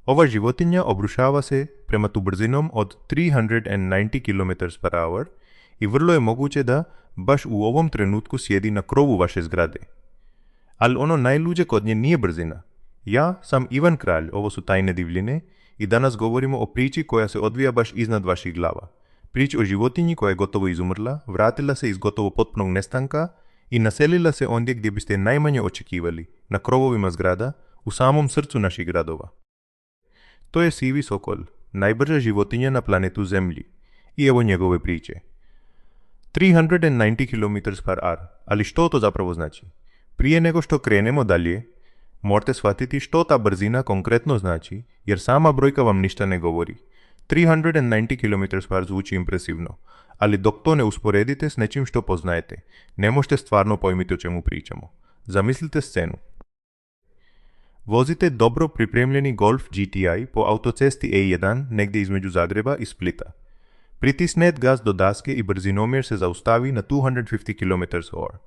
Ova životinja obrušava se prema tu brzinom od 390 km/h i vrlo je moguće da baš u ovom trenutku sjedi na krovu vaše zgrade. Ali ono najluđe kod nje nije brzina. Ja sam Ivan Kralj, ovo su Tajne divljine i danas govorimo o priči koja se odvija baš iznad vaših glava. Priči o životinji koja je gotovo izumrla, vratila se iz gotovo potpunog nestanka i naselila se ondje gdje biste najmanje očekivali, na krovovima zgrada, u samom srcu naših gradova. To je sivi sokol, najbrža životinja na planetu Zemlji. I evo njegove priče. 390 km/h, ali što to zapravo znači? Prije nego što krenemo dalje, morate shvatiti što ta brzina konkretno znači, jer sama brojka vam ništa ne govori. 390 km/h zvuči impresivno, ali dok to ne usporedite s nečim što poznajete, ne možete stvarno pojmiti o čemu pričamo. Zamislite scenu. Vozite dobro pripremljeni Golf GTI po autocesti E1 negdje između Zagreba i Splita. Pritisnete gas do daske i brzinomjer se zaustavi na 250 km/h.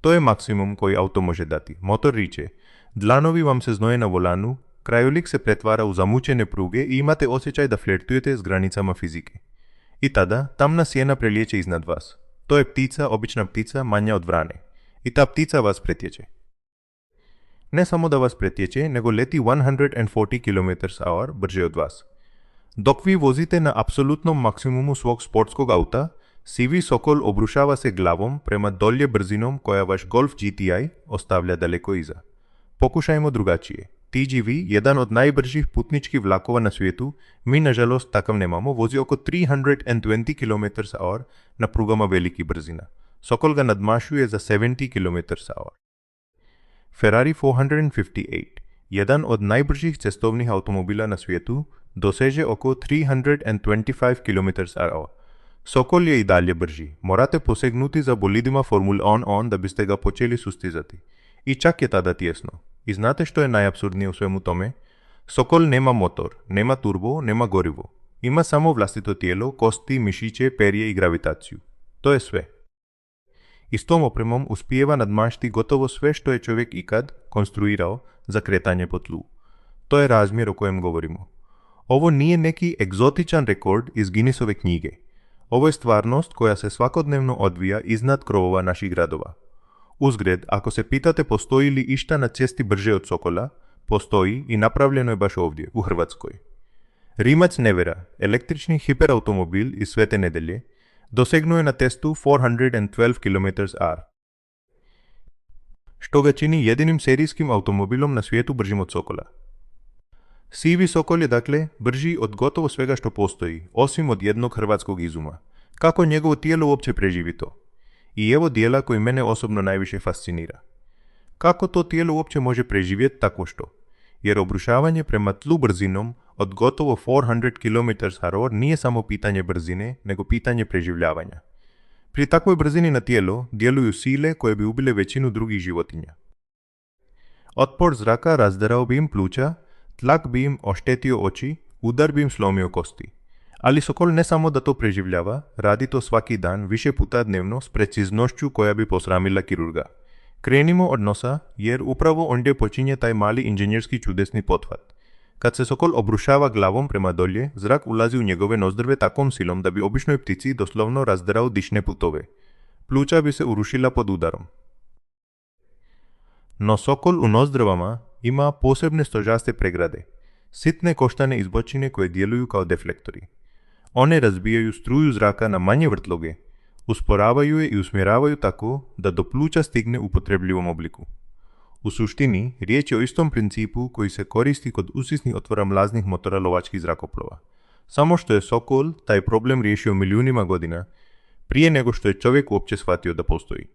To je maksimum koji auto može dati. Motor riče, dlanovi vam se znoje na volanu, krajolik se pretvara u zamučene pruge i imate osjećaj da flirtujete s granicama fizike. I tada tamna sjena prelijeće iznad vas. To je ptica, obična ptica, manja od vrane. I ta ptica vas pretječe. Ne samo da vas pretječe, nego leti 140 km/h brže od vas. Dok vi vozite na apsolutnom maksimumu svog sportskog auta, sivi sokol obrušava se glavom prema dolje brzinom koja vaš Golf GTI ostavlja daleko iza. Pokušajmo drugačije. TGV, jedan od najbržih putničkih vlakova na svijetu, mi nažalost takav nemamo, vozi oko 320 km/h na prugama velikih brzina. Sokol ga nadmašuje za 70 km/h. Ferrari 458, jedan od najbržih cestovnih automobila na svijetu, doseže oko 325 km/h. Sokol je i dalje brži. Morate posegnuti za bolidima Formula On da biste ga počeli sustizati. I čak je tada tjesno. I znate što je najapsurdnije u svemu tome? Sokol nema motor, nema turbo, nema gorivo. Ima samo vlastito tijelo, kosti, mišiće, perje i gravitaciju. To je sve. I s tom opremom uspijeva nadmašiti gotovo sve što je čovjek ikad konstruirao za kretanje po tlu. To je razmjer o kojem govorimo. Ovo nije neki egzotičan rekord iz Guinnessove knjige. Ovo je stvarnost koja se svakodnevno odvija iznad krovova naših gradova. Uzgred, ako se pitate postoji li išta na cesti brže od sokola, postoji i napravljeno je baš ovdje, u Hrvatskoj. Rimac Nevera, električni hiperautomobil iz Svete Nedelje, dosegnuo je na testu 412 km/h, što ga čini jedinim serijskim automobilom na svijetu bržim od sokola. Sivi sokol je dakle brži od gotovo svega što postoji, osim od jednog hrvatskog izuma. Kako njegovo tijelo uopće preživi to? I evo dijela koji mene osobno najviše fascinira. Kako to tijelo uopće može preživjeti takvo što? Jer obrušavanje prema tlu brzinom od gotovo 400 km/h nije samo pitanje brzine, nego pitanje preživljavanja. Pri takvoj brzini na tijelo djeluju sile koje bi ubile većinu drugih životinja. Otpor zraka razderao bi im pluća, tlak bi im oštetio oči, udar bi im slomio kosti. Ali sokol ne samo da to preživljava, radi to svaki dan, više puta dnevno, s preciznošću koja bi posramila kirurga. Krenimo od nosa, jer upravo ondje počinje taj mali inženjerski čudesni pothvat. Kad se sokol obrušava glavom prema dolje, zrak ulazi u njegove nozdrve takvom silom da bi običnoj ptici doslovno razderao dišne putove. Pluća bi se urušila pod udarom. No sokol u nozdrvama ima posebne stožaste pregrade, sitne koštane izbočine koje djeluju kao deflektori. One razbijaju struju zraka na manje vrtloge, usporavaju je i usmjeravaju tako da do pluća stigne u upotrebljivom obliku. U suštini, riječ je o istom principu koji se koristi kod usisnih otvora mlaznih motora lovačkih zrakoplova. Samo što je sokol taj problem riješio milijunima godina, prije nego što je čovjek uopće shvatio da postoji.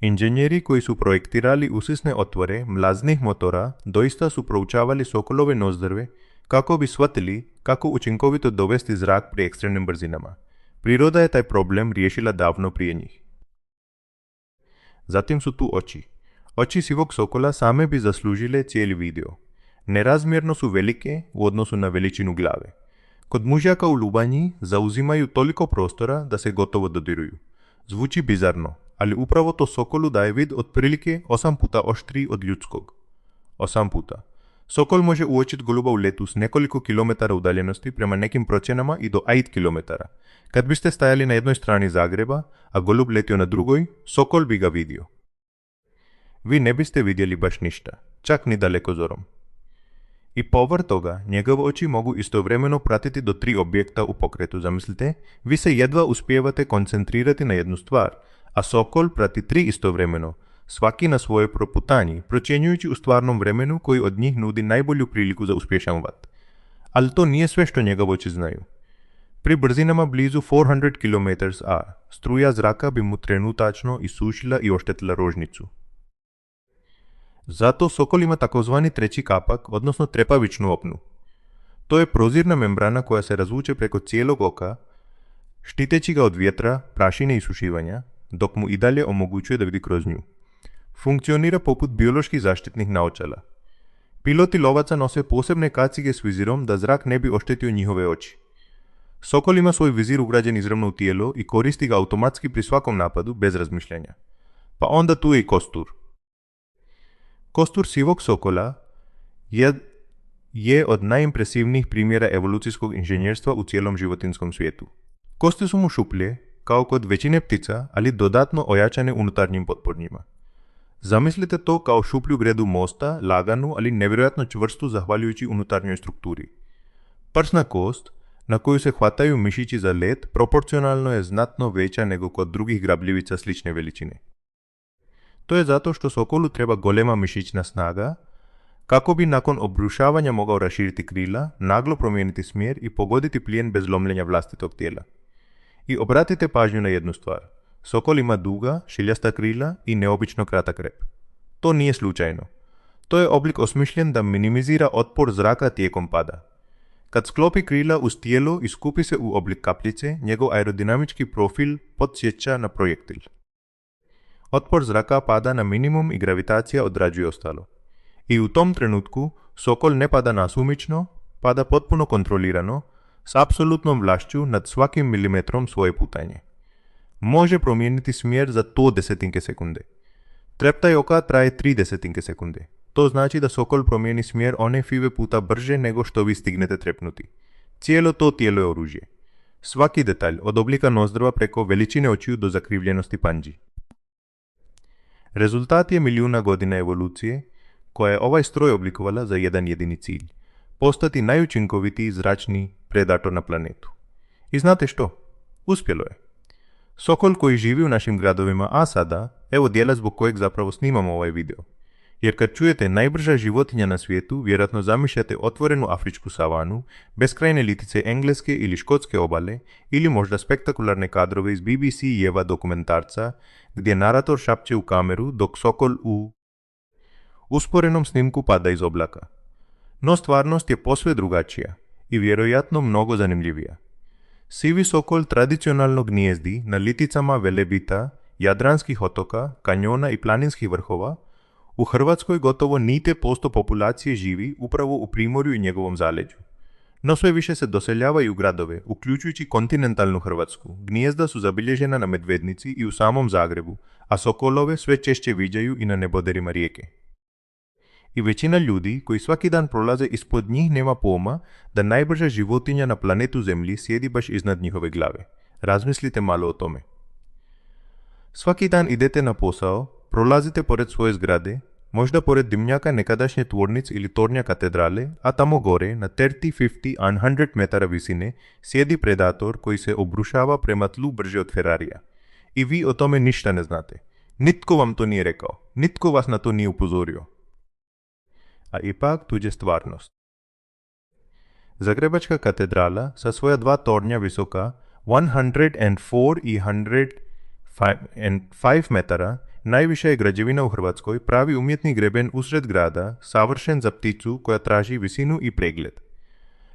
Inženjeri koji su projektirali usisne otvore mlaznih motora doista su proučavali sokolove nozdrve kako bi shvatili kako učinkovito dovesti zrak pri ekstremnim brzinama. Priroda je taj problem riješila davno prije njih. Zatim su tu oči. Oči sivog sokola same bi zaslužile cijeli video. Nerazmjerno su velike u odnosu na veličinu glave. Kod mužjaka u lubanji zauzimaju toliko prostora da se gotovo dodiruju. Zvuči bizarno, ali upravo to sokolu daje vid otprilike 8 puta oštriji od ljudskog. 8 puta. Sokol može uočiti goluba u letu s nekoliko kilometara udaljenosti, prema nekim procjenama i do 5 kilometara. Kad biste stajali na jednoj strani Zagreba, a golub letio na drugoj, Sokol bi ga vidio. Vi ne biste vidjeli baš ništa, čak ni dalekozorom. I povrh toga, njegove oči mogu istovremeno pratiti do 3 objekta u pokretu. Zamislite, vi se jedva uspijevate koncentrirati na jednu stvar, a Sokol prati 3 istovremeno, svaki na svojoj proputanji, procjenjujući u stvarnom vremenu koji od njih nudi najbolju priliku za uspješan vat. Ali to nije sve što njegove oči znaju. Pri brzinama blizu 400 km/h, struja zraka bi mu trenutačno isušila i oštetila rožnicu. Zato Sokol ima takozvani treći kapak, odnosno trepavičnu opnu. To je prozirna membrana koja se razvuče preko cijelog oka, štiteći ga od vjetra, prašine i sušivanja, dok mu i dalje omogućuje da vidi kroz nju. Funkcionira poput bioloških zaštitnih naočala. Piloti lovaca nose posebne kacige s vizirom da zrak ne bi oštetio njihove oči. Sokol ima svoj vizir ugrađen izravno u tijelo i koristi ga automatski pri svakom napadu bez razmišljanja. Pa onda tu je i kostur. Kostur sivog sokola je od najimpresivnijih primjera evolucijskog inženjerstva u cijelom životinjskom svijetu. Kosti su mu šuplje, kao kod većine ptica, ali dodatno ojačane unutarnjim potpornjima. Zamislite to kao šuplju gredu mosta, laganu, ali nevjerojatno čvrstu zahvaljujući unutarnjoj strukturi. Prsna kost, na koju se hvataju mišići za let, proporcionalno je znatno veća nego kod drugih grabljivica slične veličine. To je zato što Sokolu treba golema mišićna snaga, kako bi nakon obrušavanja mogao raširiti krila, naglo promijeniti smjer i pogoditi plijen bez lomljenja vlastitog tijela. I obratite pažnju na jednu stvar. Sokol ima duga, šiljasta krila i neobično kratak rep. To nije slučajno. To je oblik osmišljen da minimizira otpor zraka tijekom pada. Kad sklopi krila uz tijelo i skupi se u oblik kapljice, njegov aerodinamički profil podsjeća na projektil. Otpor zraka pada na minimum i gravitacija odrađuje ostalo. I u tom trenutku Sokol ne pada nasumično, pada potpuno kontrolirano, s apsolutnom vlašću nad svakim milimetrom svoje putanje. Može promijeniti smjer za 0,1 sekunde. Treptaj oka traje 0,3 sekunde. To znači da Sokol promijeni smjer one five puta brže nego što vi stignete trepnuti. Cijelo to tijelo je oružje. Svaki detalj, od oblika nozdrva preko veličine očiju do zakrivljenosti panđi. Rezultat je milijuna godina evolucije, koja je ovaj stroj oblikovala za jedan jedini cilj. Postati najučinkovitiji zračni predator na planetu. I znate što? Uspjelo je. Sokol koji živi u našim gradovima, a sada, evo dijela zbog kojeg zapravo snimamo ovaj video. Jer kad čujete najbrža životinja na svijetu, vjerojatno zamišljate otvorenu afričku savanu, beskrajne litice engleske ili škotske obale, ili možda spektakularne kadrove iz BBC-jeva dokumentarca, gdje narator šapće u kameru dok Sokol u usporenom snimku pada iz oblaka. No stvarnost je posve drugačija i vjerojatno mnogo zanimljivija. Sivi Sokol tradicionalno gnijezdi na liticama Velebita, Jadranskih otoka, kanjona i planinskih vrhova. U Hrvatskoj gotovo niti posto populacije živi upravo u Primorju i njegovom zaleđu. No sve više se doseljavaju u gradove, uključujući kontinentalnu Hrvatsku. Gnijezda su zabilježena na Medvednici i u samom Zagrebu, a sokolove sve češće viđaju i na neboderima rijeke. I većina ljudi koji svaki dan prolaze ispod njih nema pojma da najbrža životinja na planetu Zemlji sjedi baš iznad njihove glave. Razmislite malo o tome. Svaki dan idete na posao, prolazite pored svoje zgrade, možda pored dimnjaka nekadašnje tvornice ili tornja katedrale, a tamo gore, na 30, 50 a 100 metara visine, sjedi predator koji se obrušava prema tlu brže od Ferrarija. I vi o tome ništa ne znate. Nitko vam to nije rekao. Nitko vas na to nije upozorio. A ipak tuđe stvarnost. Zagrebačka katedrala sa svoja 2 tornja visoka, 104 i 105 metara, najviša je građevina u Hrvatskoj, pravi umjetni greben usred grada, savršen za pticu koja traži visinu i pregled.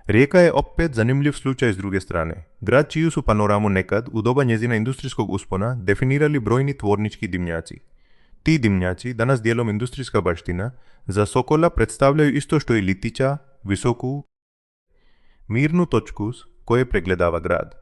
Rijeka je opet zanimljiv slučaj s druge strane. Grad čiju su panoramu nekad, u doba njezina industrijskog uspona, definirali brojni tvornički dimnjaci. Ti dimnjaci, danas dijelom industrijska baština, za Sokola predstavljaju isto što i litića, visoku, mirnu točku koje pregledava grad.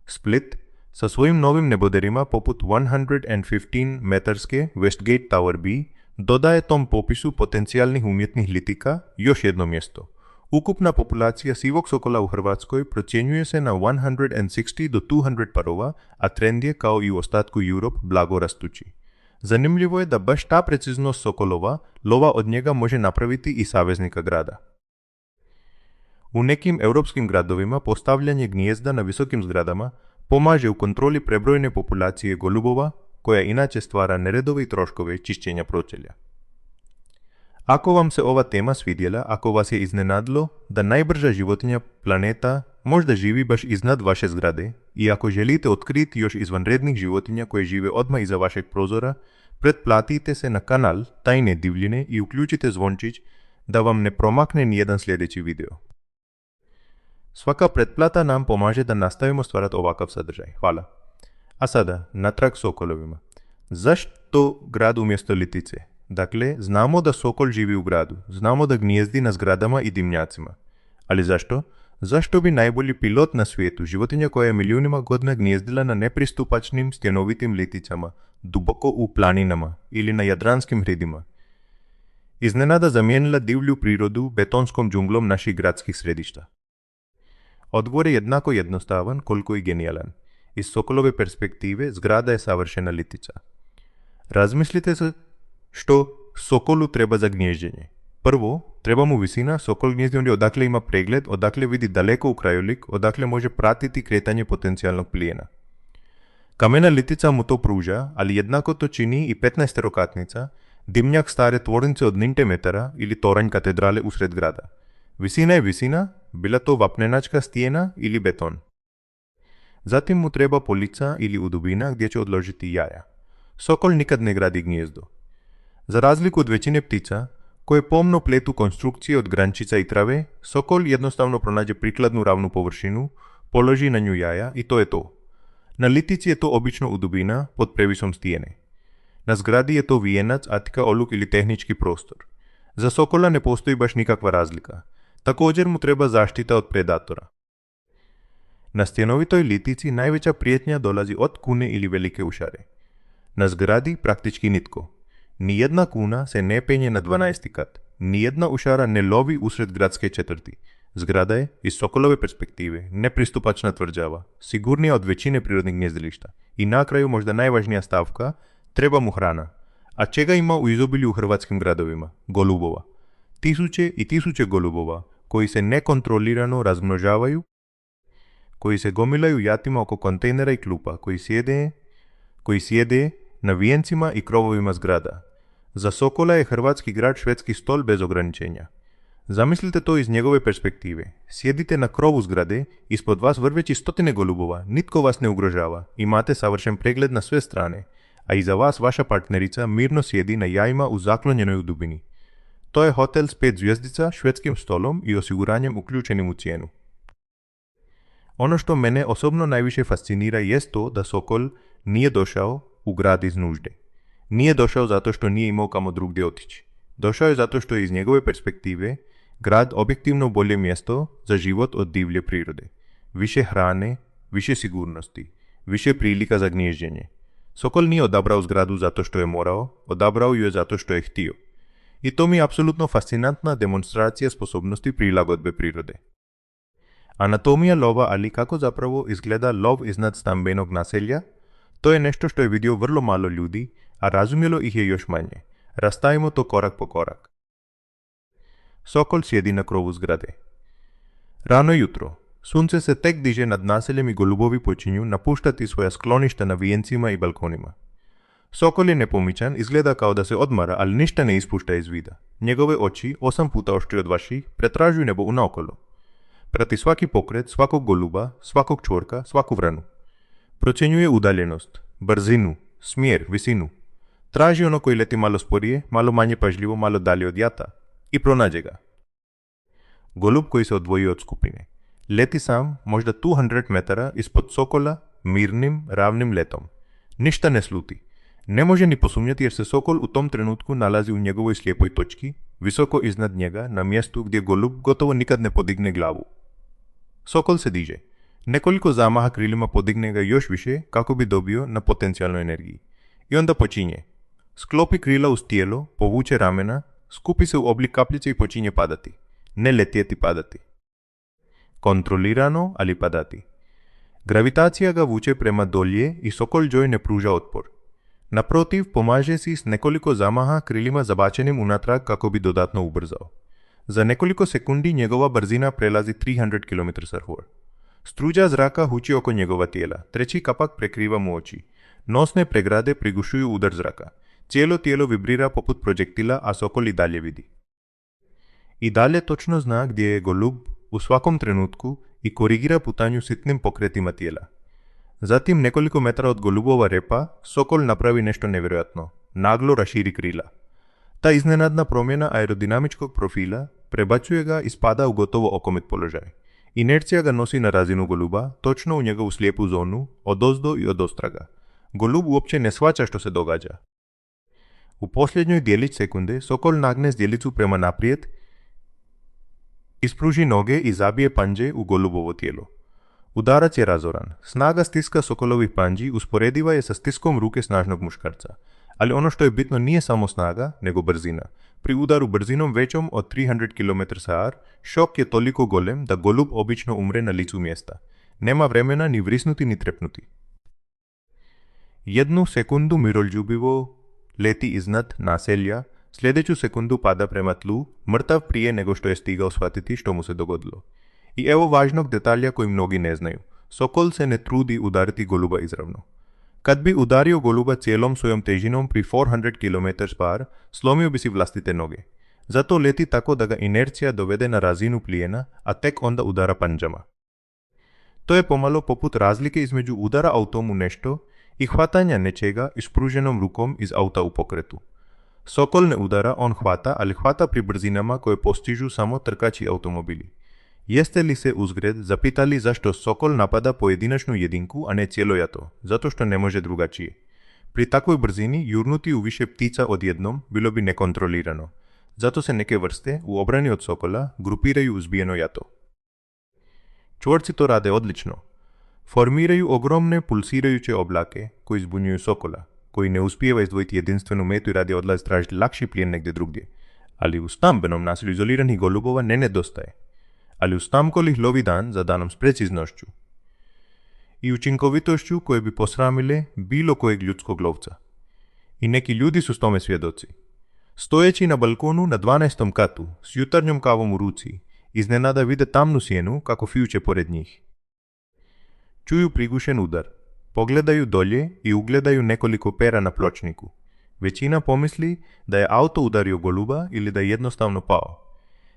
Split, sa svojim novim neboderima poput 115 metarske Westgate Tower B, Dodaje tom popisu potencijalnih umjetnih litika još jedno mjesto. Ukupna populacija sivog sokola u Hrvatskoj procjenjuje se na 160 do 200 parova, a trend je kao i u ostatku Europe blago rastući. Zanimljivo je da baš ta preciznost sokolova lova od njega može napraviti i saveznika grada. U nekim europskim gradovima postavljanje gnijezda na visokim zgradama pomaže u kontroli prebrojne populacije golubova, koja inače stvara neredove i troškove čišćenja pročelja. Ako vam se ova tema svidjela, ako vas je iznenadilo da najbrža životinja planeta možda živi baš iznad vaše zgrade i ako želite otkriti još izvanrednih životinja koje žive odmah iza vašeg prozora, pretplatite se na kanal Tajne divljine i uključite zvončić da vam ne promakne nijedan sljedeći video. Svaka pretplata nam pomaže da nastavimo stvarati ovakav sadržaj. Hvala. A sada, natrag sokolovima. Zašto grad umjesto litice? Dakle, znamo da sokol živi u gradu, znamo da gnijezdi na zgradama i dimnjacima. Ali zašto? Zašto bi najbolji pilot na svijetu, životinja koja je milijunima godina gnjezdila na nepristupačnim stjenovitim liticama, duboko u planinama ili na jadranskim hridima, iznenada zamijenila divlju prirodu betonskom džunglom naših gradskih središta? Odgovor je jednako jednostavan koliko i genijalan. Iz sokolove perspektive zgrada je savršena litica. Razmislite se što sokolu treba za gnježđenje. Prvo, treba mu visina, sokol gnjezdi ondje odakle ima pregled, odakle vidi daleko u krajolik, odakle može pratiti kretanje potencijalnog plijena. Kamena litica mu to pruža, ali jednako to čini i 15-terokatnica, dimnjak stare tvornice od ninte metara ili toranj katedrale usred grada. Visina je visina, bila to vapnenačka stijena ili beton. Zatim mu treba polica ili udubina gdje će odložiti jaja. Sokol nikad ne gradi gnjezdo. Za razliku od većine ptica, koje pomno pletu konstrukcije od grančica i trave, sokol jednostavno pronađe prikladnu ravnu površinu, položi na nju jaja i to je to. Na litici je to obično udubina pod previsom stijene. Na zgradi je to vijenac, atika, oluk ili tehnički prostor. Za sokola ne postoji baš nikakva razlika. Također mu treba zaštita od predatora. Na stjenovitoj litici najveća prijetnja dolazi od kune ili velike ušare. Na zgradi praktički nitko. Nijedna kuna se ne penje na 12. kat. Nijedna ušara ne lovi usred gradske četvrti. Zgrada je, iz sokolove perspektive, nepristupačna tvrđava, sigurnija od većine prirodnih gnjezdilišta. I na kraju možda najvažnija stavka, treba mu hrana. A čega ima u izobilju u hrvatskim gradovima? Golubova. Tisuće i tisuće golubova, koji se nekontrolirano razmnožavaju, koji se gomilaju jatima oko kontejnera i klupa, koji sjede na vijencima i krovovima zgrada. Za sokola je hrvatski grad švedski stol bez ograničenja. Zamislite to iz njegove perspektive. Sjedite na krovu zgrade, ispod vas vrveći stotine golubova, nitko vas ne ugrožava, imate savršen pregled na sve strane, a iza vas vaša partnerica mirno sjedi na jajima u zaklonjenoj dubini. To je hotel s 5 zvjezdica, švedskim stolom i osiguranjem uključenim u cijenu. Ono što mene osobno najviše fascinira jest to da sokol nije došao u grad iz nužde. Nije došao zato što nije imao kamo drugdje otići. Došao je zato što je iz njegove perspektive grad objektivno bolje mjesto za život od divlje prirode. Više hrane, više sigurnosti, više prilika za gnježđenje. Sokol nije odabrao zgradu zato što je morao, odabrao ju je zato što je htio. I to mi je apsolutno fascinantna demonstracija sposobnosti prilagodbe prirode. Anatomija lova, ali kako zapravo izgleda lov iznad stambenog naselja, to je nešto što je vidio vrlo malo ljudi, a razumjelo ih je još manje. Rastavimo to korak po korak. Sokol sjedi na krovu zgrade. Rano jutro. Sunce se tek diže nad naseljem i golubovi počinju napuštati svoja skloništa na vijencima i balkonima. Sokol je nepomičan, izgleda kao da se odmara, ali ništa ne ispušta iz vida. Njegove oči, 8 puta oštrije od vaših, pretražuju nebo unaokolo. Prati svaki pokret, svakog goluba, svakog čvorka, svaku vranu. Procjenjuje udaljenost, brzinu, smjer, visinu. Traži ono koji leti malo sporije, malo manje pažljivo, malo dalje od jata. I pronađe ga. Golub koji se odvojio od skupine. Leti sam, možda 200 metara ispod sokola, mirnim, ravnim letom. Ništa ne sluti. Ne može ni posumnjati jer se sokol u tom trenutku nalazi u njegovoj slijepoj točki, visoko iznad njega, na mjestu gdje golub gotovo nikad ne podigne glavu. Sokol se diže. Nekoliko zamaha krilima podigne ga još više kako bi dobio na potencijalnoj energiji. I onda počinje. Sklopi krila uz tijelo, povuče ramena, skupi se u oblik kapljice i počinje padati. Ne letjeti, padati. Kontrolirano, ali padati. Gravitacija ga vuče prema dolje i Sokol Joy ne pruža otpor. Naprotiv, pomaže si s nekoliko zamaha krilima zabačenim unatrag kako bi dodatno ubrzao. Za nekoliko sekundi njegova brzina prelazi 300 km/h. Struđa zraka huči oko njegova tijela, treći kapak prekriva mu oči. Nosne pregrade prigušuju udar zraka. Cijelo tijelo vibrira poput projektila, a Sokol i dalje vidi. I dalje točno zna gdje je golub u svakom trenutku i korigira putanju sitnim pokretima tijela. Zatim, nekoliko metara od golubova repa, Sokol napravi nešto nevjerojatno. Naglo raširi krila. Ta iznenadna promjena aerodinamičkog profila prebacuje ga i spada u gotovo okomet položaj. Inercija ga nosi na razinu goluba, točno u njegovu slijepu zonu, odozdo i odostraga. Golub uopće ne shvaća što se događa. U posljednjoj dijelić sekunde Sokol nagne zdjelicu prema naprijed, ispruži noge i zabije panđe u golubovo tijelo. Udarac je razoran. Snaga stiska Sokolovih panđi usporediva je sa stiskom ruke snažnog muškarca. Ali ono što je bitno nije samo snaga, nego brzina. Pri udaru brzinom većom od 300 km/h, šok je toliko golem da golub obično umre na licu mjesta. Nema vremena ni vrisnuti ni trepnuti. 1 sekundu miroljubivo leti iznad naselja, sljedeću sekundu pada prema tlu, mrtav prije nego što je stigao shvatiti što mu se dogodilo. I evo važnog detalja koji mnogi ne znaju. Sokol se ne trudi udariti goluba izravno. Kad bi udario goluba cijelom svojom težinom pri 400 km/h, slomio bi si vlastite noge. Zato leti tako da ga inercija dovede na razinu plijena, a tek onda udara panđama. To je pomalo poput razlike između udara autom u nešto i hvatanja nečega ispruženom rukom iz auta u pokretu. Sokol ne udara, on hvata, ali hvata pri brzinama koje postižu samo trkači automobili. Jeste li se uzgred zapitali zašto Sokol napada pojedinačnu jedinku, a ne cijelo jato? Zato što ne može drugačije. Pri takvoj brzini jurnuti u više ptica odjednom bilo bi nekontrolirano. Zato se neke vrste, u obrani od Sokola, grupiraju uzbijeno jato. Čvorci to rade odlično. Formiraju ogromne pulsirajuće oblake koji zbunjuju Sokola, koji ne uspijeva izdvojiti jedinstvenu metu i radi odlaz tražiti lakši plijen negdje drugdje. Ali u stambenom naselju izoliranih golubova ne nedostaje. Ali u stamkolih lovi dan za danom s preciznošću i učinkovitošću koje bi posramile bilo kojeg ljudskog lovca. I neki ljudi su s tome svjedoci. Stojeći na balkonu na 12. katu, s jutarnjom kavom u ruci, iznenada vide tamnu sjenu kako fijuće pored njih. Čuju prigušen udar, pogledaju dolje i ugledaju nekoliko pera na pločniku. Većina pomisli da je auto udario goluba ili da je jednostavno pao.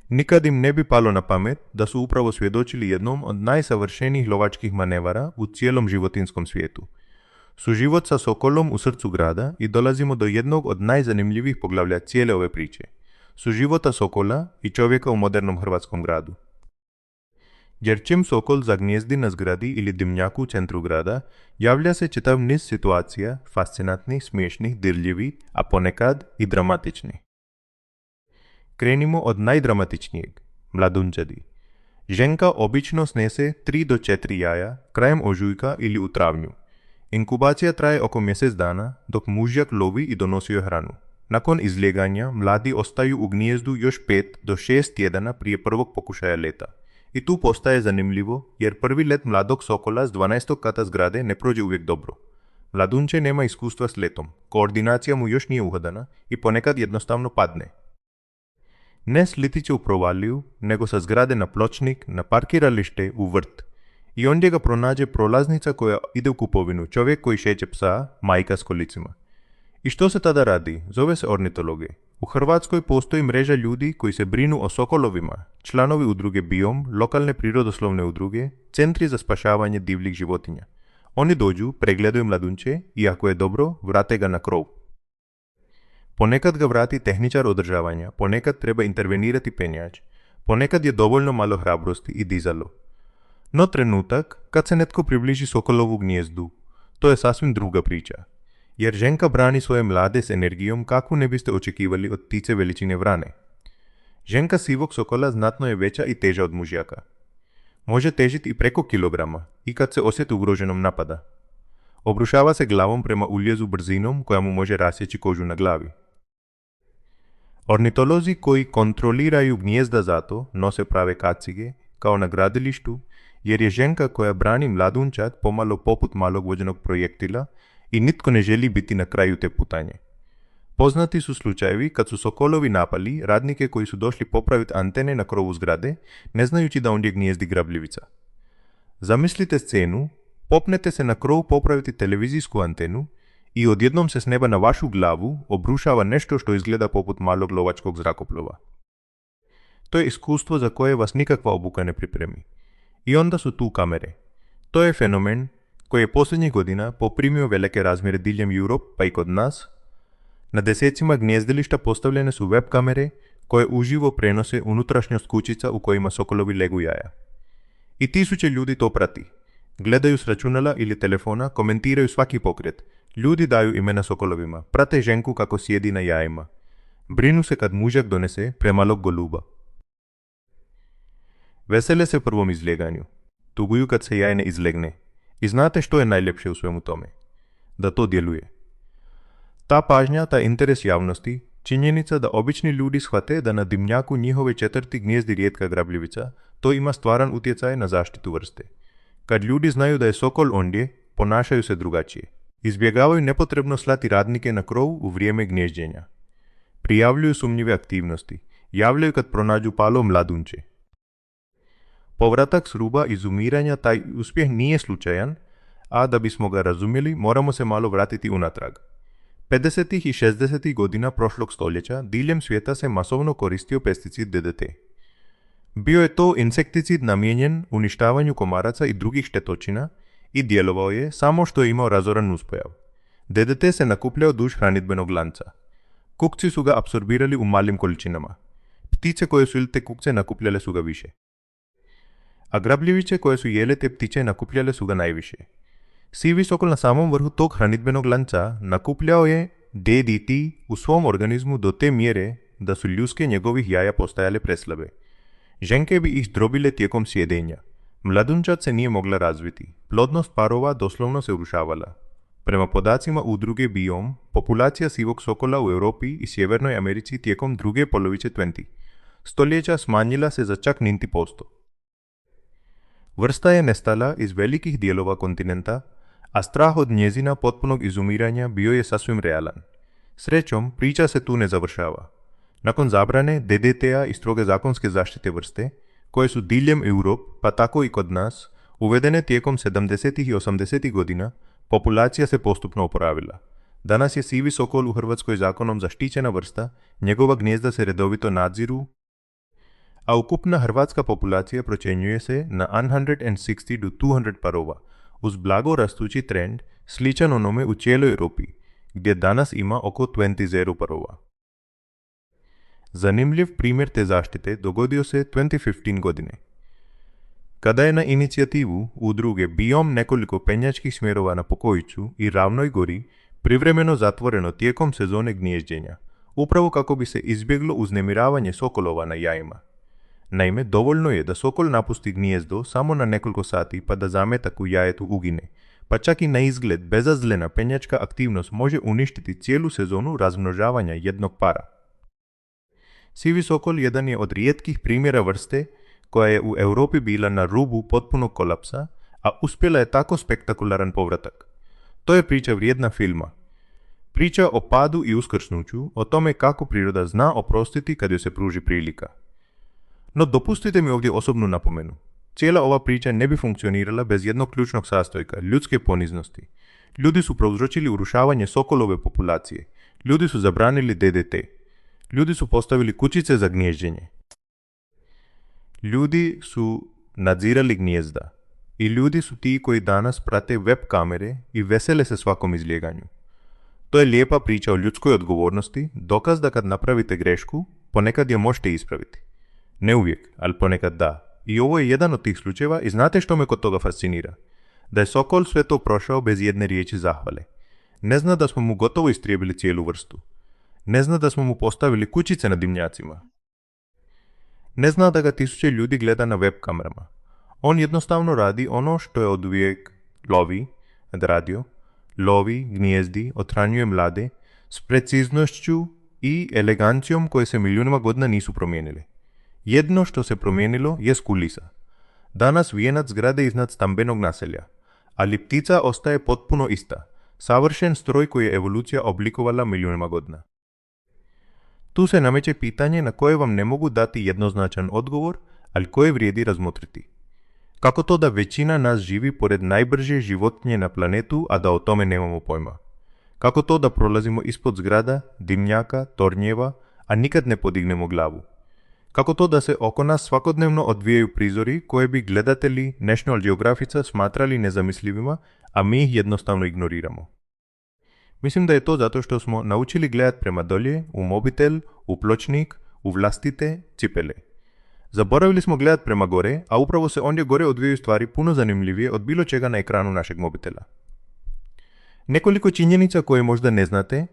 Nikad im ne bi palo na pamet da su upravo svjedočili jednom od najsavršenijih lovačkih manevara u cijelom životinskom svijetu. Suživot sa Sokolom u srcu grada i dolazimo do jednog od najzanimljivih poglavlja cijele ove priče. Suživota Sokola i čovjeka u modernom hrvatskom gradu. Jer čim Sokol zagnijezdi na zgradi ili dimnjaku u centru grada, javlja se čitav niz situacija, fascinantnih, smiješnih, dirljivih, a ponekad i dramatičnih. Krenimo od najdramatičnijeg, mladunčadi. Ženka obično snese 3 do 4 jaja krajem ožujka ili u travnju. Inkubacija traje oko mjesec dana, dok mužjak lovi i donosi joj hranu. Nakon izlijeganja, mladi ostaju u gnijezdu još 5 do 6 tjedana prije prvog pokušaja leta. I tu postaje zanimljivo, jer prvi let mladog Sokola s 12. kata zgrade ne prođe uvijek dobro. Mladunče nema iskustva s letom, koordinacija mu još nije uhodana i ponekad jednostavno padne. Ne slitiće u provaliju, nego sa zgrade na pločnik, na parkiralište, u vrt. I ondje ga pronađe prolaznica koja ide u kupovinu, čovjek koji šeće psa, majka s kolicima. I što se tada radi? Zove se ornitologe. U Hrvatskoj postoji mreža ljudi koji se brinu o sokolovima, članovi udruge Biom, lokalne prirodoslovne udruge, centri za spašavanje divljih životinja. Oni dođu, pregledaju mladunče i ako je dobro, vrate ga na krov. Ponekad ga vrati tehničar održavanja, ponekad treba intervenirati penjač, ponekad je dovoljno malo hrabrosti i dizalo. No trenutak, kad se netko približi Sokolovu gnijezdu, to je sasvim druga priča. Jer ženka brani svoje mlade s energijom kakvu ne biste očekivali od ptice veličine vrane. Ženka sivog sokola znatno je veća i teža od mužjaka. Može težiti i preko kilograma i kad se osjeti ugroženom napada. Obrušava se glavom prema uljezu brzinom koja mu može rasjeći kožu na glavi. Ornitolozi koji kontroliraju gnijezda zato nose prave kacige, kao na gradilištu, jer je ženka koja brani mladunčad pomalo poput malog vođenog projektila i nitko ne želi biti na kraju te putanje. Poznati su slučajevi kad su sokolovi napali radnike koji su došli popraviti antene na krovu zgrade, ne znajući da ondje gnijezdi grabljivica. Zamislite scenu, popnete se na krov popraviti televizijsku antenu i odjednom se s neba na vašu glavu obrušava nešto što izgleda poput malog lovačkog zrakoplova. To je iskustvo za koje vas nikakva obuka ne pripremi. I onda su tu kamere. To je fenomen koji je posljednjih godina poprimio velike razmjere diljem Europe pa i kod nas. Na desecima gnjezdilišta postavljene su web kamere koje uživo prenose unutrašnjost kućica u kojima sokolovi legu jaja. I tisuće ljudi to prati. Gledaju s računala ili telefona, komentiraju svaki pokret. Ljudi daju imena sokolovima, prate ženku kako sjedi na jajima. Brinu se kad mužak donese premalog goluba. Vesele se prvom izljeganju. Tuguju kad se jaj ne izlegne. I znate što je najljepše u svemu tome? Da to djeluje. Ta pažnja, ta interes javnosti, činjenica da obični ljudi shvate da na dimnjaku njihove četvrti gnijezdi rijetka grabljivica, to ima stvaran utjecaj na zaštitu vrste. Kad ljudi znaju da je sokol ondje, ponašaju se drugačije. Izbjegavaju nepotrebno slati radnike na krov u vrijeme gnježđenja. Prijavljuju sumnjive aktivnosti. Javljaju kad pronađu palo mladunče. Povratak s ruba izumiranja taj uspjeh nije slučajan, a da bismo ga razumjeli moramo se malo vratiti unatrag. 50. i 60. godina prošlog stoljeća diljem svijeta se masovno koristio pesticid DDT. Bio je to insekticid namijenjen uništavanju komaraca i drugih štetočina i djelovao je samo što je imao razoran nuspojav. DDT se nakupljao duž hranidbenog lanca. Kukci su ga apsorbirali u malim količinama. Ptice koje su jeli te kukce nakupljale su ga više. A grabljivice koje su jele te ptice nakupljale su ga najviše. Sivi sokol na samom vrhu tog hranidbenog lanca nakupljao je DDT u svom organizmu do te mjere da su ljuske njegovih jaja postajale preslabe. Ženke bi ih drobile tijekom sjedenja. Mladunčad se nije mogla razviti. Plodnost parova doslovno se urušavala. Prema podacima udruge Biom, populacija sivog sokola u Europi i Sjevernoj Americi tijekom druge polovice 20. stoljeća smanjila se za čak 90%. Vrsta je nestala iz velikih dijelova kontinenta, a strah od njezina potpunog izumiranja bio je sasvim realan. Srećom, priča se tu ne završava. Nakon zabrane DDT-a i stroge zakonske zaštite vrste, koje su diljem Europe, pa tako i kod nas, uvedene tijekom 70. i 80. godina, populacija se postupno oporavila. Danas je sivi sokol u Hrvatskoj zakonom zaštićena vrsta, njegova gnijezda se redovito nadziru, a ukupna hrvatska populacija procjenjuje se na 160 do 200 parova, uz blago rastući trend sličan onome u cijeloj Europi, gdje danas ima oko 20 parova. Zanimljiv primjer te zaštite dogodio se 2015 godine. Kada je na inicijativu udruge Biom nekoliko penjačkih smjerova na Pokojicu i Ravnoj gori privremeno zatvoreno tijekom sezone gnježđenja, upravo kako bi se izbjeglo uznemiravanje sokolova na jajima. Naime, dovoljno je da sokol napusti gnijezdo samo na nekoliko sati pa da zametak u jajetu ugine, pa čak i na izgled bezazlena penjačka aktivnost može uništiti cijelu sezonu razmnožavanja jednog para. Sivi sokol jedan je od rijetkih primjera vrste koja je u Europi bila na rubu potpunog kolapsa, a uspjela je tako spektakularan povratak. To je priča vrijedna filma. Priča o padu i uskrsnuću, o tome kako priroda zna oprostiti kad joj se pruži prilika. No dopustite mi ovdje osobnu napomenu. Cijela ova priča ne bi funkcionirala bez jednog ključnog sastojka, ljudske poniznosti. Ljudi su prouzročili urušavanje sokolove populacije. Ljudi su zabranili DDT. Ljudi su postavili kućice za gnježđenje. Ljudi su nadzirali gnijezda. I ljudi su ti koji danas prate web kamere i vesele se svakom izljeganju. To je lijepa priča o ljudskoj odgovornosti, dokaz da kad napravite grešku, ponekad je možete ispraviti. Ne uvijek, ali ponekad da. I ovo je jedan od tih slučajeva i znate što me kod toga fascinira? Da je sokol sve to prošao bez jedne riječi zahvale. Ne zna da smo mu gotovo istrijebili cijelu vrstu. Ne zna da smo mu postavili kućice na dimnjacima. Ne zna da ga tisuće ljudi gleda na web kamerama. On jednostavno radi ono što je oduvijek lovi, radio, Lovi, gnijezdi, othranjuje mlade s preciznošću i elegancijom koje se milijunima godina nisu promijenile. Jedno što se promijenilo je kulisa. Danas vijenac zgrade iznad stambenog naselja, ali ptica ostaje potpuno ista, savršen stroj koji je evolucija oblikovala milijunima godina. Tu se nameće pitanje na koje vam ne mogu dati jednoznačan odgovor, ali koje vrijedi razmotriti. Kako to da većina nas živi pored najbrže životinje na planetu, a da o tome nemamo pojma? Kako to da prolazimo ispod zgrada, dimnjaka, tornjeva, a nikad ne podignemo glavu? Kako to da se oko nas svakodnevno odvijaju prizori koje bi gledatelji National Geographica smatrali nezamislivima, a mi ih jednostavno ignoriramo? Mislim da je to zato što smo naučili gledat prema dolje, u mobitel, u pločnik, u vlastite cipele. Zaboravili smo gledat prema gore, a upravo se ondje gore odvijaju stvari puno zanimljivije od bilo čega na ekranu našeg mobitela. Nekoliko činjenica koje možda ne znate,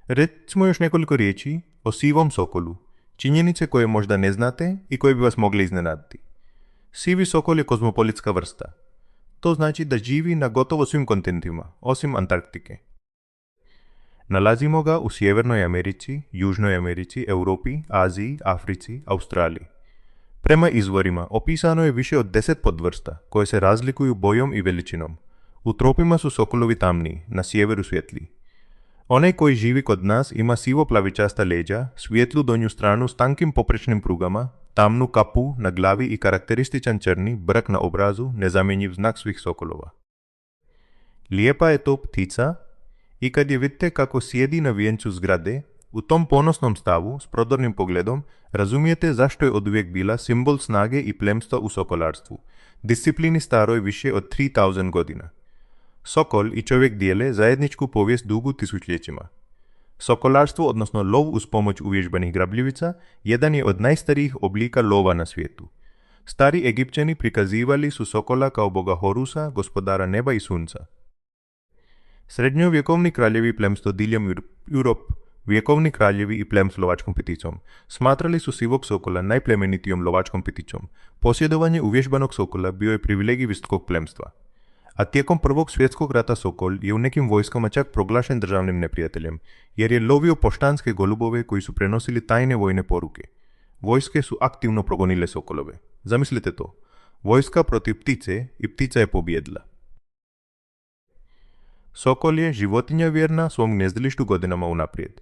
recimo još nekoliko riječi o sivom sokolu. Činjenice koje možda ne znate i koje bi vas mogle iznenaditi. Sivi sokol je kozmopolitska vrsta. To znači da živi na gotovo svim kontinentima, osim Antarktike. Nalazimo ga u Sjevernoj Americi, Južnoj Americi, Europi, Aziji, Africi, Australiji. Prema izvorima opisano je više od 10 podvrsta koje se razlikuju bojom i veličinom. U tropima su sokolovi tamniji, na sjeveru svjetliji. Onaj koji živi kod nas ima sivo-plavičasta leđa, svijetlu donju stranu s tankim poprečnim prugama, tamnu kapu na glavi i karakterističan crni brak na obrazu, nezamjenjiv znak svih sokolova. Lijepa je to ptica i kad je vidite kako sjedi na vijencu zgrade, u tom ponosnom stavu s prodornim pogledom razumijete zašto je oduvijek bila simbol snage i plemstva u sokolarstvu, disciplini staroj više od 3000 godina. Sokol i čovjek dijele zajedničku povijest dugu tisućljećima. Sokolarstvo, odnosno lov uz pomoć uvježbanih grabljivica, jedan je od najstarijih oblika lova na svijetu. Stari Egipćani prikazivali su sokola kao boga Horusa, gospodara neba i sunca. Srednjovjekovni kraljevi plemstvo diljem Europe, vjekovni kraljevi i plem s lovačkom pticom, smatrali su sivog sokola najplemenitijom lovačkom pticom. Posjedovanje uvježbanog sokola bio je privilegij visokog plemstva. A tijekom Prvog svjetskog rata sokol je u nekim vojskama čak proglašen državnim neprijateljem, jer je lovio poštanske golubove koji su prenosili tajne vojne poruke. Vojske su aktivno progonile sokolove. Zamislite to. Vojska protiv ptice i ptica je pobjedila. Sokol je životinja vjerna svom gnjezdilištu godinama unaprijed.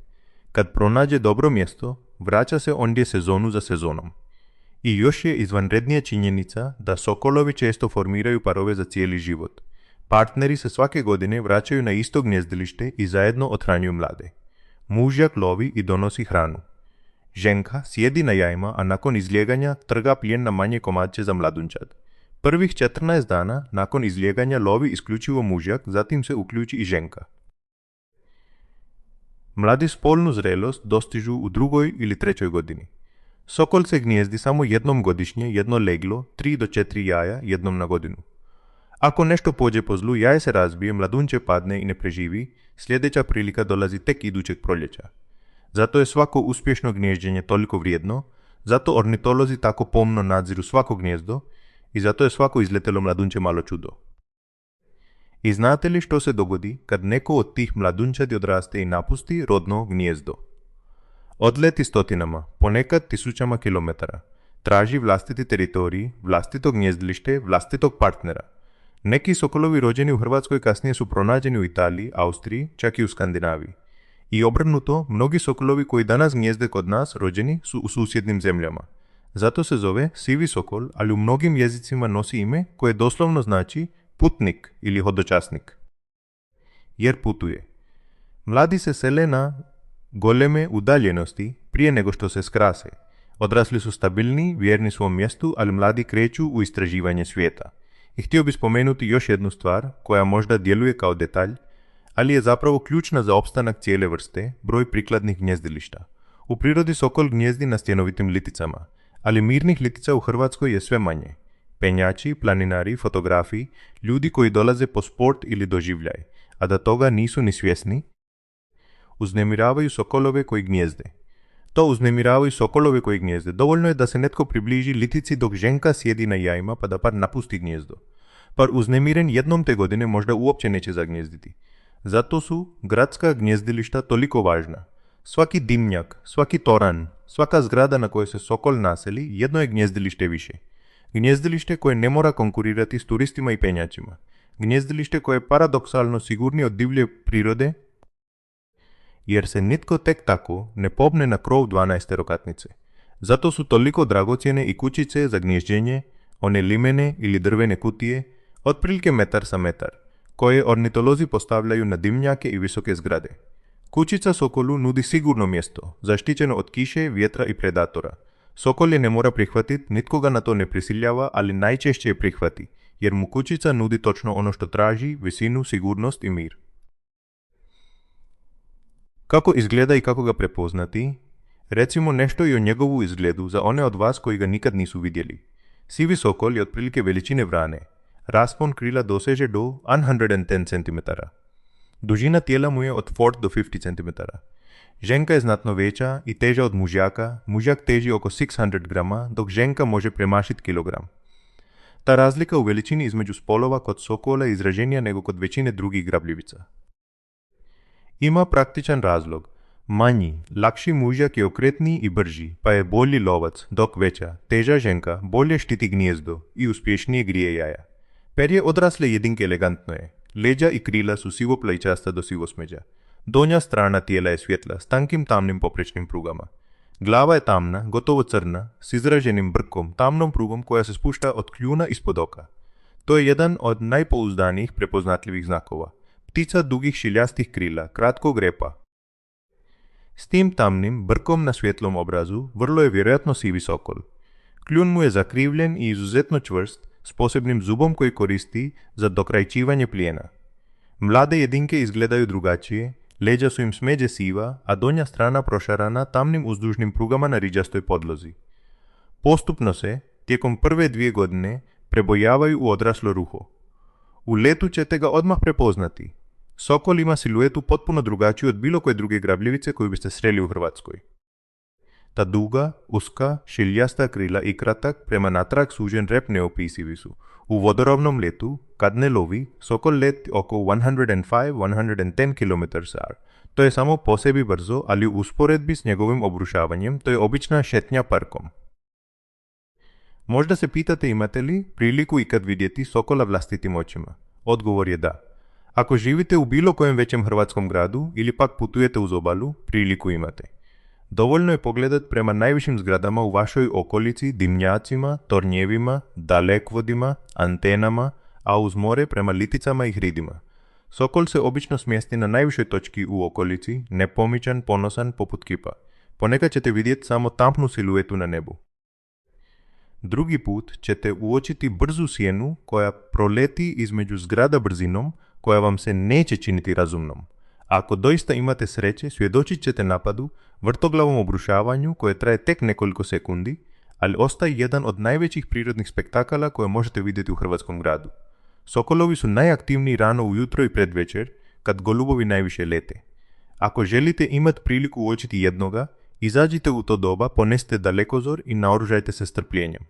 Kad pronađe dobro mjesto, vraća se ondje sezonu za sezonom. I još je izvanrednija činjenica da sokolovi često formiraju parove za cijeli život. Partneri se svake godine vraćaju na isto gnjezdilište i zajedno othranjuju mlade. Mužjak lovi i donosi hranu. Ženka sjedi na jajima, a nakon izlijeganja trga plijen na manje komadče za mladunčad. Prvih 14 dana nakon izlijeganja lovi isključivo mužjak, zatim se uključi i ženka. Mladi spolnu zrelost dostižu u 2. ili 3. godini. Sokol se gnijezdi samo jednom godišnje, jedno leglo, 3 do 4 jaja jednom na godinu. Ako nešto pođe po zlu, jaje se razbije, mladunče padne i ne preživi, sljedeća prilika dolazi tek idućeg proljeća. Zato je svako uspješno gnježđenje toliko vrijedno, zato ornitolozi tako pomno nadziru svako gnjezdo i zato je svako izletelo mladunče malo čudo. I znate li što se dogodi kad neko od tih mladunčadi odraste i napusti rodno gnjezdo? Odleti stotinama, ponekad tisućama kilometara. Traži vlastiti teritorij, vlastito gnjezdilište, vlastitog partnera. Neki sokolovi rođeni u Hrvatskoj kasnije su pronađeni u Italiji, Austriji, čak i u Skandinaviji. I obrnuto, mnogi sokolovi koji danas gnjezde kod nas rođeni su u susjednim zemljama. Zato se zove sivi sokol, ali u mnogim jezicima nosi ime koje doslovno znači putnik ili hodočasnik. Jer putuje. Mladi se sele na goleme udaljenosti prije nego što se skrase. Odrasli su stabilni, vjerni svom mjestu, ali mladi kreću u istraživanje svijeta. I htio bi spomenuti još jednu stvar koja možda djeluje kao detalj, ali je zapravo ključna za opstanak cijele vrste, broj prikladnih gnjezdilišta. U prirodi sokol gnjezdi na stjenovitim liticama, ali mirnih litica u Hrvatskoj je sve manje. Penjači, planinari, fotografi, ljudi koji dolaze po sport ili doživljaj, a da toga nisu ni svjesni, uznemiravaju sokolove koji gnjezde. To uznemiravaju sokolove koji gnjezde. Dovoljno je da se netko približi litici dok ženka sjedi na jajima pa da par napusti gnjezdo. Par uznemiren jednom te godine možda uopće neće zagnjezditi. Zato su gradska gnjezdilišta toliko važna. Svaki dimnjak, svaki toran, svaka zgrada na kojoj se sokol naseli jedno je gnjezdilište više. Gnjezdilište koje ne mora konkurirati s turistima i penjačima. Gnjezdilište koje je paradoksalno sigurnije od divlje prirode, jer se nitko tek tako ne popne na krov 12-terokatnice. Zato su toliko dragocjene i kućice za gnježđenje, one limene ili drvene kutije, otprilike metar sa metar, koje ornitolozi postavljaju na dimnjake i visoke zgrade. Kućica sokolu nudi sigurno mjesto, zaštićeno od kiše, vjetra i predatora. Sokol je ne mora prihvatiti, nitko ga na to ne prisiljava, ali najčešće je prihvati, jer mu kućica nudi točno ono što traži, visinu, sigurnost i mir. Kako izgleda i kako ga prepoznati? Recimo nešto i o njegovu izgledu za one od vas koji ga nikad nisu vidjeli. Sivi sokol je otprilike veličine vrane. Raspon krila doseže do 110 cm. Dužina tijela mu je od 4 do 50 cm. Ženka je znatno veća i teža od mužjaka. Mužjak teži oko 600 grama, dok ženka može premašiti kilogram. Ta razlika u veličini između spolova kod sokola je izraženija nego kod većine drugih grabljivica. Ima praktičan razlog. Manji, lakši mužjak je okretniji i brži, pa je bolji lovac, dok veća, teža ženka bolje štiti gnijezdo i uspješnije grije jaja. Perje odrasle jedinke elegantno je. Leđa i krila su sivo plejčasta do sivo smeđa. Donja strana tijela je svjetla s tankim tamnim poprečnim prugama. Glava je tamna, gotovo crna, s izraženim brkom, tamnom prugom koja se spušta od kljuna ispod oka. To je jedan od najpouzdanijih prepoznatljivih znakova. Ptica dugih šiljastih krila, kratkog repa. S tim tamnim brkom na svjetlom obrazu vrlo je vjerojatno sivi sokol. Kljun mu je zakrivljen i izuzetno čvrst, s posebnim zubom koji koristi za dokrajčivanje plijena. Mlade jedinke izgledaju drugačije, leđa su im smeđe siva, a donja strana prošarana tamnim uzdužnim prugama na riđastoj podlozi. Postupno se, tijekom prve 2 godine, prebojavaju u odraslo ruho. U letu ćete ga odmah prepoznati. Sokol ima siluetu potpuno drugačiju od bilo koje druge grabljivice koju biste sreli u Hrvatskoj. Ta duga, uska, šiljasta krila i kratak prema natrag sužen rep neopisivi su. U vodorovnom letu, kad ne lovi, sokol leti oko 105-110 km/h. To je samo po sebi brzo, ali u usporedbi s njegovim obrušavanjem to je obična šetnja parkom. Možda se pitate imate li priliku ikad vidjeti sokola vlastitim očima. Odgovor je da. Ako živite u bilo kojem većem hrvatskom gradu ili pak putujete uz obalu, priliku imate. Dovoljno je pogledat prema najvišim zgradama u vašoj okolici, dimnjacima, tornjevima, dalekvodima, antenama, a uz more prema liticama i hridima. Sokol se obično smjesti na najvišoj točki u okolici, nepomičan, ponosan, poput kipa. Ponekad ćete vidjeti samo tampnu siluetu na nebu. Drugi put ćete uočiti brzu sjenu koja proleti između zgrada brzinom koja vam se neće činiti razumnom. Ako doista imate sreće, svjedočit ćete napadu, vrtoglavom obrušavanju koje traje tek nekoliko sekundi, ali ostaje jedan od najvećih prirodnih spektakala koje možete vidjeti u hrvatskom gradu. Sokolovi su najaktivniji rano ujutro i predvečer, kad golubovi najviše lete. Ako želite imati priliku uočiti jednoga, izađite u to doba, ponesite dalekozor i naoružajte se strpljenjem.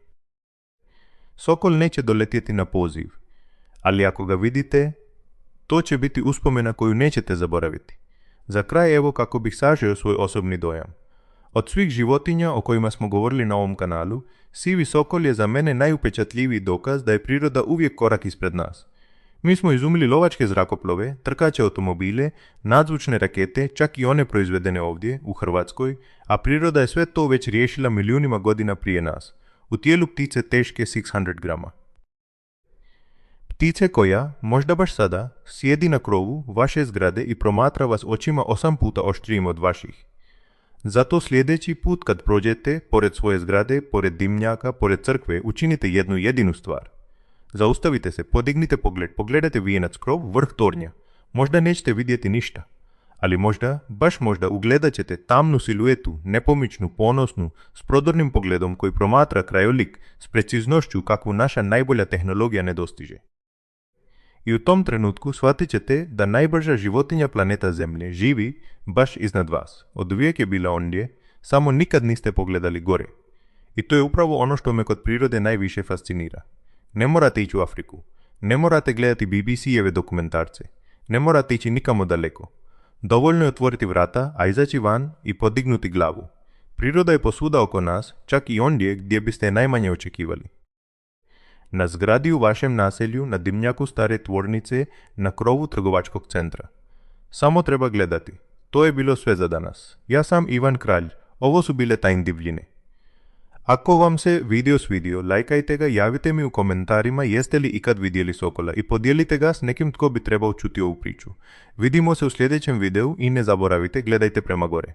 Sokol neće doletjeti na poziv, ali ako ga vidite, to će biti uspomena koju nećete zaboraviti. Za kraj evo kako bih sažeo svoj osobni dojam. Od svih životinja o kojima smo govorili na ovom kanalu, sivi sokol je za mene najupečatljiviji dokaz da je priroda uvijek korak ispred nas. Mi smo izumili lovačke zrakoplove, trkače automobile, nadzvučne rakete, čak i one proizvedene ovdje, u Hrvatskoj, a priroda je sve to već riješila milijunima godina prije nas. U tijelu ptice teške 600 grama. Ptice koja, možda baš sada, sjedi na krovu vaše zgrade i promatra vas očima 8 puta oštrijim od vaših. Zato sljedeći put kad prođete, pored svoje zgrade, pored dimnjaka, pored crkve, učinite jednu jedinu stvar. Zaustavite se, podignite pogled, pogledajte vijenac krov, vrh tornja. Možda nećete vidjeti ništa, ali možda, baš možda, ugledat ćete tamnu siluetu, nepomičnu, ponosnu, s prodornim pogledom koji promatra krajolik s preciznošću kakvu naša najbolja tehnologija ne dostiže. I u tom trenutku shvatit ćete da najbrža životinja planeta Zemlje živi baš iznad vas. Oduvijek je bila ondje, samo nikad niste pogledali gore. I to je upravo ono što me kod prirode najviše fascinira. Ne morate ići u Afriku. Ne morate gledati BBC-eve dokumentarce. ne mora otići nikamo daleko. Dovoljno je otvoriti vrata, a izaći van i podignuti glavu. Priroda je posvuda oko nas, čak i ondje gdje biste je najmanje očekivali. Na zgradi u vašem naselju, na dimnjaku stare tvornice, na krovu trgovačkog centra. Samo treba gledati. To je bilo sve za danas. Ja sam Ivan Kralj. Ovo su bile Tajne divljine. Ako vam se video svidio, lajkajte ga, javite mi u komentarima jeste li ikad vidjeli sokola i podijelite ga s nekim tko bi trebao čuti ovu priču. Vidimo se u sljedećem videu i ne zaboravite, gledajte prema gore.